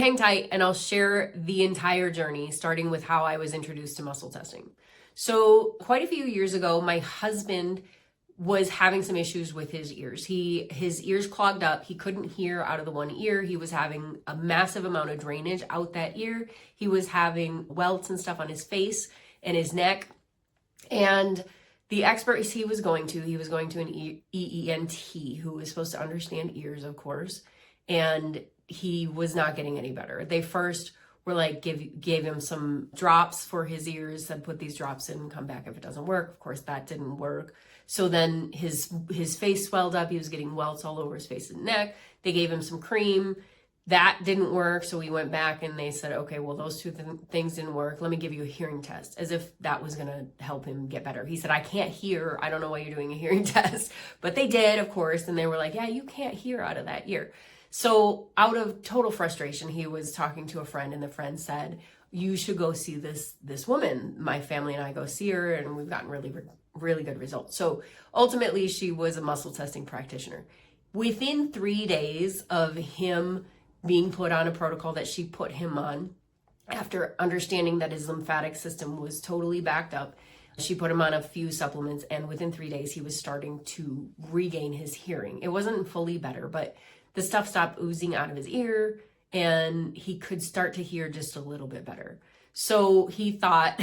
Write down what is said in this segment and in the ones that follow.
Hang tight and I'll share the entire journey, starting with how I was introduced to muscle testing. So quite a few years ago, my husband was having some issues with his ears. His ears clogged up. He couldn't hear out of the one ear. He was having a massive amount of drainage out that ear. He was having welts and stuff on his face and his neck. And the expert he was going to an EENT who was supposed to understand ears, of course. And he was not getting any better. They first were like, gave him some drops for his ears, said put these drops in and come back if it doesn't work. Of course, that didn't work. So then his face swelled up. He was getting welts all over his face and neck. They gave him some cream. That didn't work. So we went back and they said, okay, well, those two things didn't work. Let me give you a hearing test, as if that was going to help him get better. He said, I can't hear. I don't know why you're doing a hearing test. But they did, of course. And they were like, yeah, you can't hear out of that ear. So out of total frustration, he was talking to a friend and the friend said, you should go see this woman. My family and I go see her and we've gotten really good results. So ultimately she was a muscle testing practitioner. Within 3 days of him being put on a protocol that she put him on, after understanding that his lymphatic system was totally backed up, she put him on a few supplements, and within 3 days he was starting to regain his hearing. It wasn't fully better, but the stuff stopped oozing out of his ear and he could start to hear just a little bit better. So he thought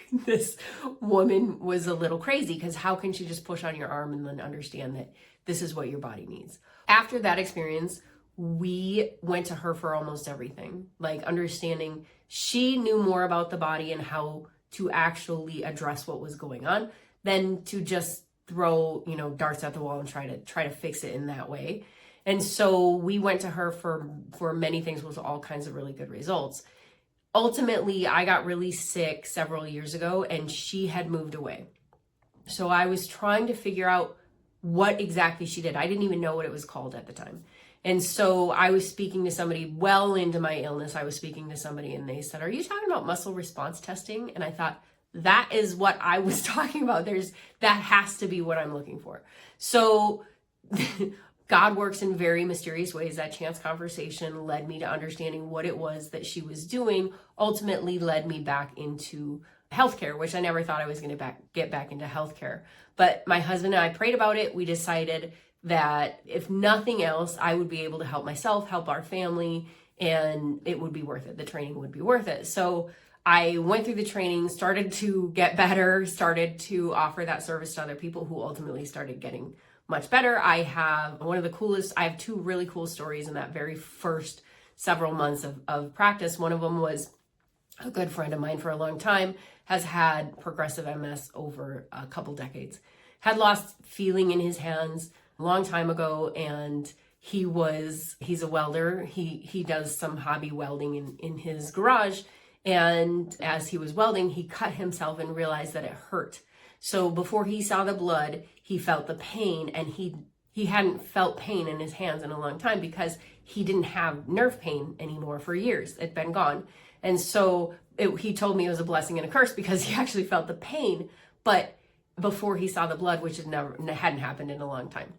this woman was a little crazy, because how can she just push on your arm and then understand that this is what your body needs? After that experience, we went to her for almost everything, like understanding she knew more about the body and how to actually address what was going on than to just throw, darts at the wall and try to fix it in that way. And so we went to her for many things with all kinds of really good results. Ultimately, I got really sick several years ago and she had moved away. So I was trying to figure out what exactly she did. I didn't even know what it was called at the time. And so I was speaking to somebody well into my illness. I was speaking to somebody and they said, are you talking about muscle response testing? And I thought, that is what I was talking about. That has to be what I'm looking for. So God works in very mysterious ways. That chance conversation led me to understanding what it was that she was doing, ultimately led me back into healthcare, which I never thought I was going to get back into healthcare. But my husband and I prayed about it. We decided that if nothing else, I would be able to help myself, help our family, and it would be worth it. The training would be worth it. So I went through the training, started to get better, started to offer that service to other people who ultimately started getting much better. I have two really cool stories in that very first several months of practice. One of them was a good friend of mine for a long time, has had progressive MS over a couple decades, had lost feeling in his hands a long time ago, and he's a welder. He does some hobby welding in his garage, and as he was welding, he cut himself and realized that it hurt. So before he saw the blood, he felt the pain, and he hadn't felt pain in his hands in a long time because he didn't have nerve pain anymore for years. It'd been gone. And so he told me it was a blessing and a curse because he actually felt the pain, but before he saw the blood, which hadn't happened in a long time.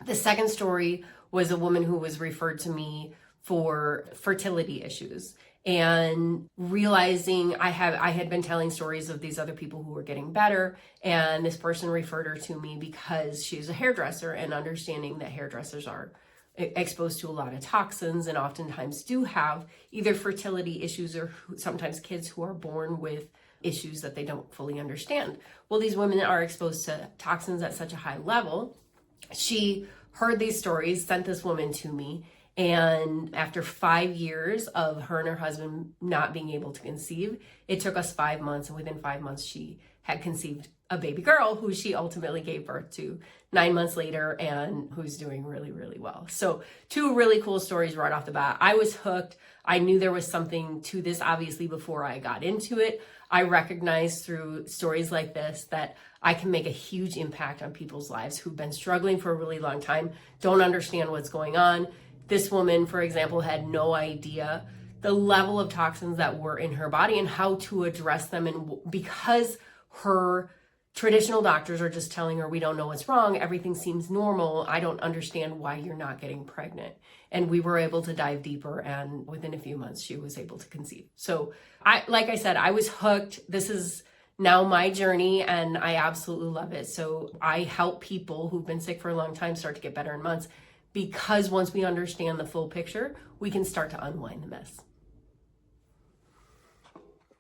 The second story was a woman who was referred to me for fertility issues, and realizing I had been telling stories of these other people who were getting better, and this person referred her to me because she's a hairdresser, and understanding that hairdressers are exposed to a lot of toxins and oftentimes do have either fertility issues or sometimes kids who are born with issues that they don't fully understand. Well, these women are exposed to toxins at such a high level. She heard these stories, sent this woman to me, and after 5 years of her and her husband not being able to conceive, it took us 5 months, and within 5 months she had conceived a baby girl who she ultimately gave birth to 9 months later, and who's doing really, really well. So 2 really cool stories right off the bat. I was hooked. I knew there was something to this, obviously, before I got into it. I recognized through stories like this that I can make a huge impact on people's lives who've been struggling for a really long time, don't understand what's going on. This woman, for example, had no idea the level of toxins that were in her body and how to address them. And because her traditional doctors are just telling her, we don't know what's wrong. Everything seems normal. I don't understand why you're not getting pregnant. And we were able to dive deeper, and within a few months, she was able to conceive. So like I said, I was hooked. This is now my journey, and I absolutely love it. So I help people who've been sick for a long time start to get better in months, because once we understand the full picture, we can start to unwind the mess.